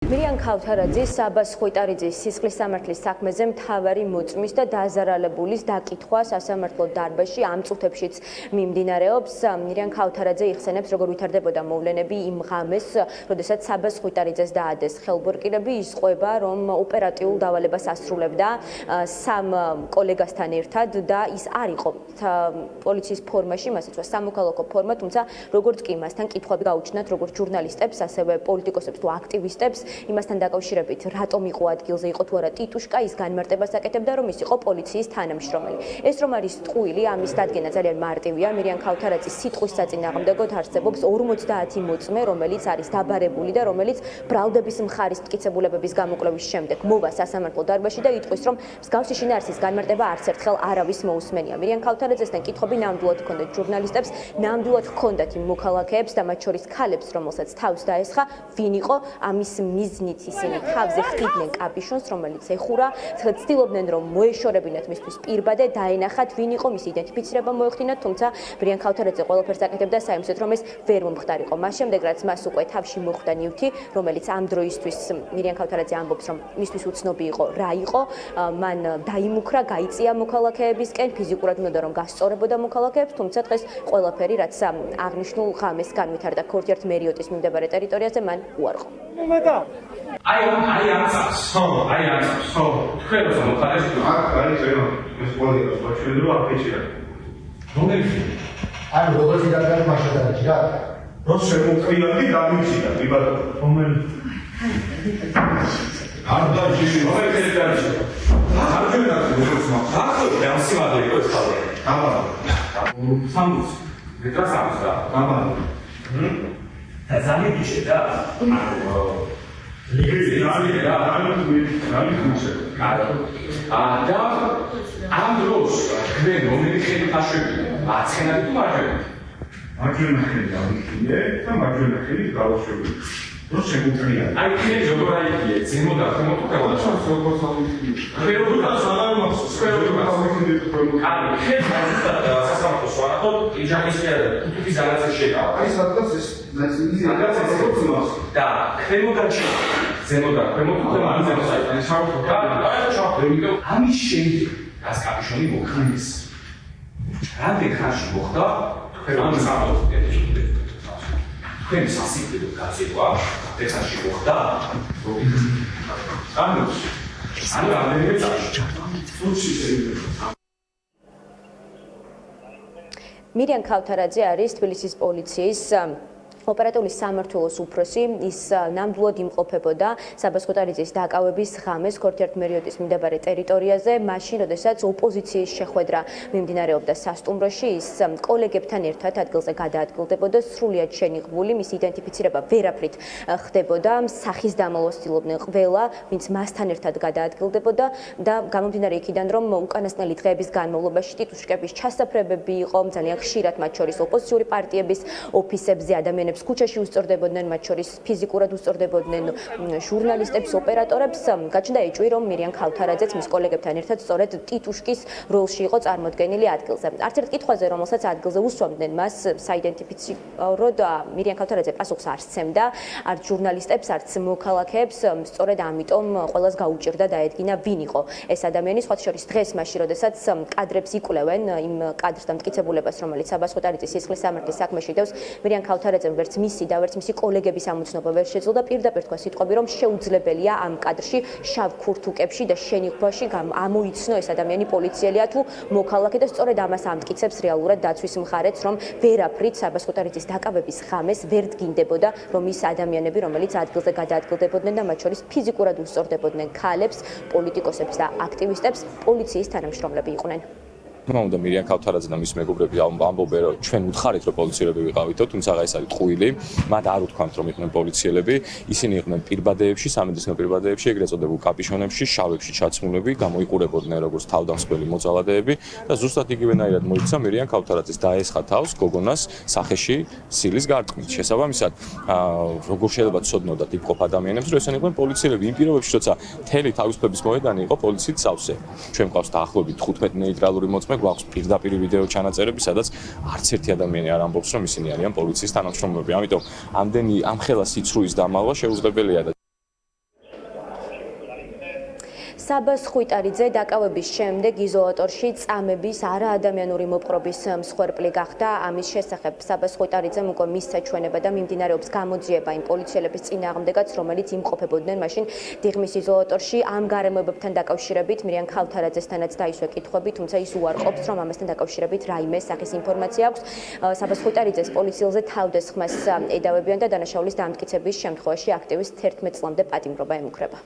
მირიან ქავთარაძის, საბას ხვიტარიძის სისხლის სამართლის საქმეზე მთავარი მოწმის და დაზარალებულის დაკითხვა სასამართლო დარბაზში ამ წუთებშიც მიმდინარეობს. მირიან ქავთარაძე იხსენებს, როგორ ვითარდებოდა მოვლენები იმ ღამეს, როდესაც საბას ხვიტარიძეს დაადეს ხელბორკირები, ისყვება, რომ ოპერატიულ დავალებას ასრულებდა სამ კოლეგასთან ერთად და ის არ იყო პოლიციის ფორმაში, მას იცვა სამოქალაქო ფორმა, თუმცა როგორც კი მასთან კითხვები გაუჩნდათ, როგორც ჟურნალისტებს, ასევე პოლიტიკოსებს თუ აქტივისტებს, იმასთან დაკავშირებით, რატომ იყო ადგილზე, იყო თუ არა ტიტუშკა, ის განმარტებას აკეთებდა, რომ ის იყო პოლიციის თანამშრომელი. ეს რომ არის ტყუილი, ამის დადგენა ძალიან მარტივია. მირიან ქავთარაძის სიტყვის საწინააღმდეგოდ არსებობს 50 მოწმე, რომელიც არის დაბარებული და რომელიც ბრალდების მხარის მტკიცებულებების გამოკვლევის შემდეგ მოვა სასამართლო დარბაზში და იტყვის, რომ მსგავსი შინაარსის განმარტება არც ერთხელ არავის მოусმენია. მირიან ქავთარაძესთან კითხვები ნამდვილად ჰქონდათ ჟურნალისტებს, ნამდვილად ჰქონდათ იმ მოქალაქეებს და მათ შორის ქალებს, რომელსაც თავს დაესხა, ვინ იყო ამის მიზნით ისინი თავზე ხდიდნენ კაპიშონს, რომელიც ეხურა, ცდილობდნენ, რომ მოეშორებინათ მისთვის პირბადე, დაენახათ, ვინ იყო, მისი იდენტიფიცირება მოეხდინათ, თუმცა მირიან ქავთარაძე ყველაფერს აკეთებდა საიმედოდ, რომ ეს ვერ მომხდარიყო. მას შემდეგ, რაც მას უკვე თავში მოხვდა ნივთი, რომელიც ამ დროისთვის მირიან ქავთარაძე ამბობს, რომ მისთვის უცნობი იყო, რა იყო, მან დაიმუქრა, გაიწია მოქალაქეებისკენ, ფიზიკურად უნდა რომ გასწორებოდა მოქალაქეებს, თუმცა დღეს ყველაფერი, რაც აღნიშნულ ღამეს განვითარდა ქორთიართ მერიოტის მიმდებარე ტერიტორიაზე, მან უარყო. აი ამცავს. ხო. თქვენ როცა მოხარეს არის ზერო. ეს პოლიტიკოს მოჩვენე რომ აფიჩია. რომელი? აი როგორც იდაკარ მაშადარიჯი რა. რო შემოყრიალდი დამიჩიდა, ვიბადო. რომელი? არ დაიჭი, რომელი ტერიტორიაზე? არ გენახი როგორც მაგ. ახლა დამსიმადე იყო ეს ხალხი. აბა. 60 მეტრს აქვს რა. აბა. და ძალიან გიშე და და ამ დროს თქვენ რომელი ხელი ხაშვებია? აცხენად თუ მარჯვენა? მარჯვენა ხელი დავიხილე და მარჯვენა ხელი გავაშვები. რო შემოყრია. აი ხელი როგორ აიქიე? ზემოდან ქვემოთ უყევოდა? როგორც ავიქილე. ქვემოდან სანამ მახსოვს. ქვემოდან ავიქილე ქვემოთ. აი ხელი სასამართლოს ვარაყო იჯანის თუთის ძალაზე შეკავა. აი სადღაც ეს ნაწილი სადღაც ეს როცმას და ქვემოდან ზემოდან ქვემოთ უყევოდა ზემოდან. აი საერთოდ ამის შემდეგ რას კაპიშონი მოხდეს? რამდენ ხანში მოხდა? თქვენ ამ სამართლოს თქვენ სასიკვდილო გაზეთვა ტექსტში მოხდა? ანუ რამდენიმე წუთში. მირიან ქავთარაძე არის თბილისის პოლიციის ოპერატიული სამმართველოს უფროსი, ის ნამდვილად იმყოფებოდა საბას ხვიტარიძის დაკავების ღამეს ქორთიართ მერიოტის მიმდებარე ტერიტორიაზე, მაშინ, როდესაც ოპოზიციის შეხვედრა მიმდინარეობდა სასტუმროში, ის კოლეგებთან ერთად ადგილზე გადაადგილდებოდა, სრულიად შენიღბული, მისი იდენტიფიცირება ვერაფრით ხდებოდა, სახის დამალვას ცდილობდნენ ყველა, ვინც მასთან ერთად გადაადგილდებოდა და გამომდინარე იქიდან, რომ უკანასკნელი დღეების განმავლობაში ტიტუშკების ჩასაფრებები იყო, ძალიან ხშირად მათ შორის ოპოზიციური პარტიების ოფისებზე ადამიანებს ქუჩაში უსწორდებოდნენ, მათ შორის ფიზიკურად უსწორდებოდნენ ჟურნალისტებს, ოპერატორებს. გაჩნდა ეჭვი, რომ მირიან ქავთარაძეც მის კოლეგებთან ერთად სწორედ ტიტუშკის როლში იყო წარმოდგენილი ადგილზე. არც ერთ კითხვაზე, რომელსაც ადგილზე უსვამდნენ მას საიდენტიფიციროდ, მირიან ქავთარაძე პასუხს არ სცემდა, არც ჟურნალისტებს, არც მოქალაქეებს, სწორედ ამიტომ ყველას გაუჭირდა დაედგინა, ვინ იყო ეს ადამიანი. სხვათა შორის დღეს მაშინ, როდესაც კადრებს იკვლევენ, იმ კადრთა მტკიცებულებას, რომელიც საბას ხვიტარიძის სისხლის სამართლის საქმეში დევს, მირიან ქავთარაძემ ვერც მისი და ვერც მისი კოლეგების ამოცნობა ვერ შეძლო და პირდაპირ თქვა სიტყვები, რომ შეუძლებელია ამ კადრში შავ ქურთუკებში და შენიღბაში ამოიცნო ეს ადამიანი პოლიციელია თუ მოქალაქე და სწორედ ამას ამტკიცებს რეალურად დაცვის მხარეც, რომ ვერაფრით საბას ხვიტარიძის დაკავების ღამეს ვერ დგინდებოდა, რომ ის ადამიანები, რომელიც ადგილზე გადაადგილდებოდნენ და მათ შორის ფიზიკურად უსწორდებოდნენ ქალებს, პოლიტიკოსებს და აქტივისტებს, პოლიციის თანამშრომლები იყვნენ. თქმა უნდა მირიან ქავთარაძე და მის მეგობრები ამბობენ რომ ჩვენ უთხარით რომ პოლიციელები ვიყავითო, თუმცა ეს არის ტყუილი. მათ არ უთქვამთ რომ იყვნენ პოლიციელები, ისინი იყვნენ პირბადეებში, სამედიცინო პირბადეებში, ეგრეთ წოდებულ კაპიშონებში, შავებში ჩაცმულები, გამოიყურებოდნენ როგორც თავდამსხმელი მოწალადეები და ზუსტად იგივენაირად მოიქცა მირიან ქავთარაძეს დაესხა თავს გოგონას სახეში სილის გართხმით. შესაბამისად, როგორ შეიძლება ცოდნოდათ იმყოფ ადამიანებს, რომ ესენი იყვნენ პოლიციელები იმ პირობებში, როცა მთელი თავისუფლების მოედანი იყო პოლიციით სავსე. ჩვენ გვყავს დაახლოებით 15 ნეიტრალური მოწმე, გვაქვს პირდაპირ ვიდეო ჩანაწერები, სადაც არც ერთი ადამიანი არ ამბობს, რომ ისინი არიან პოლიციის თანამშრომლები. ამიტომ ამდენი ამხელა სიცრუის დამალვა შეუძლებელია და საბას ხვიტარიძე დაკავების შემდეგ იზოლატორში წამების არაადამიანური მოპყრობის მსხვერპლი გახდა. ამის შესახებ საბას ხვიტარიძემ უკვე მის საჩვენება და მიმდინარეობს გამოძიება იმ პოლიციელების წინააღმდეგაც, რომელიც იმყოფებოდნენ მაშინ დიღმის იზოლატორში. ამ გარემოებებთან დაკავშირებით მირიან ქავთარაძესთანაც დაისვა კითხვები, თუმცა ის უარყოფს, რომ ამასთან დაკავშირებით რაიმე სახის ინფორმაცია აქვს. საბას ხვიტარიძეს პოლიციელზე თავდასხმას ედავებიან და დანაშაულის დამტკიცების შემთხვევაში აქტივის 11 წლამდე პატიმრობა ემუქრება.